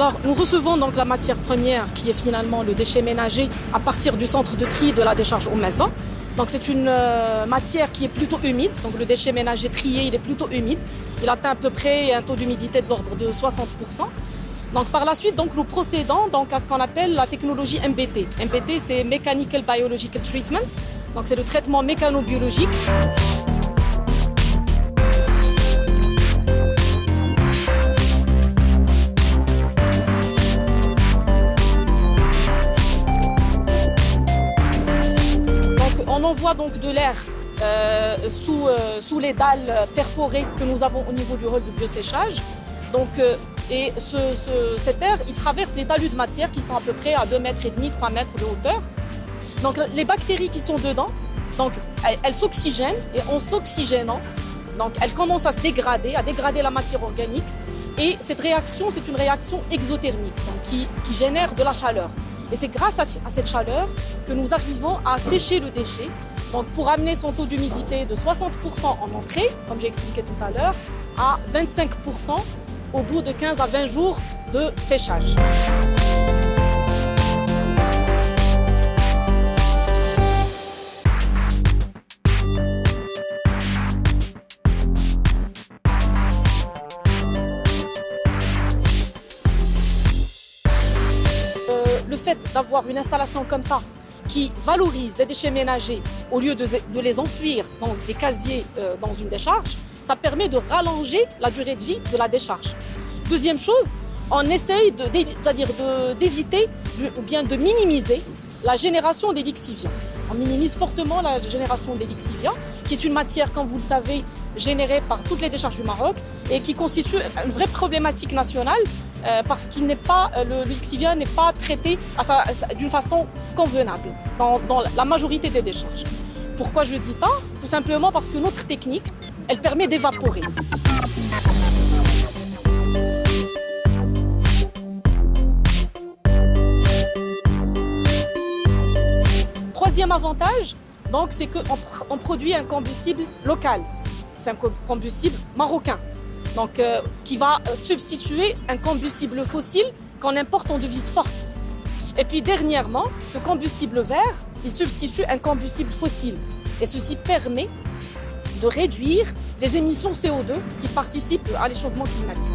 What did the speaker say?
Alors, nous recevons donc la matière première qui est finalement le déchet ménager à partir du centre de tri de la décharge au Mazan. Donc, c'est une matière qui est plutôt humide. Donc, le déchet ménager trié, il est plutôt humide. Il atteint à peu près un taux d'humidité de l'ordre de 60%. Donc, par la suite, donc, nous procédons donc, à ce qu'on appelle la technologie MBT. MBT, c'est Mechanical Biological Treatments. Donc, c'est le traitement mécano-biologique. On envoie donc de l'air sous les dalles perforées que nous avons au niveau du rôle de bioséchage. Donc, cet air, il traverse les talus de matière qui sont à peu près à 2,5 mètres, 3 mètres de hauteur. Donc, les bactéries qui sont dedans, donc, elles s'oxygènent et en s'oxygénant, donc, elles commencent à se dégrader, à dégrader la matière organique. Et cette réaction, c'est une réaction exothermique donc, qui génère de la chaleur. Et c'est grâce à cette chaleur que nous arrivons à sécher le déchet. Donc pour amener son taux d'humidité de 60% en entrée, comme j'ai expliqué tout à l'heure, à 25% au bout de 15 à 20 jours de séchage. Le fait d'avoir une installation comme ça qui valorise les déchets ménagers au lieu de les enfuir dans des casiers dans une décharge, ça permet de rallonger la durée de vie de la décharge. Deuxième chose, on essaye d'éviter ou bien de minimiser la génération des lixiviants. On minimise fortement la génération des lixiviants, qui est une matière, comme vous le savez, générée par toutes les décharges du Maroc et qui constitue une vraie problématique nationale parce qu'il le lixiviant n'est pas traité d'une façon convenable dans la majorité des décharges. Pourquoi je dis ça? Tout simplement parce que notre technique, elle permet d'évaporer. Troisième avantage, donc, c'est qu'on produit un combustible local. C'est un combustible marocain, donc, qui va substituer un combustible fossile qu'on importe en devise forte. Et puis dernièrement, ce combustible vert, il substitue un combustible fossile. Et ceci permet de réduire les émissions CO2 qui participent à l'échauffement climatique.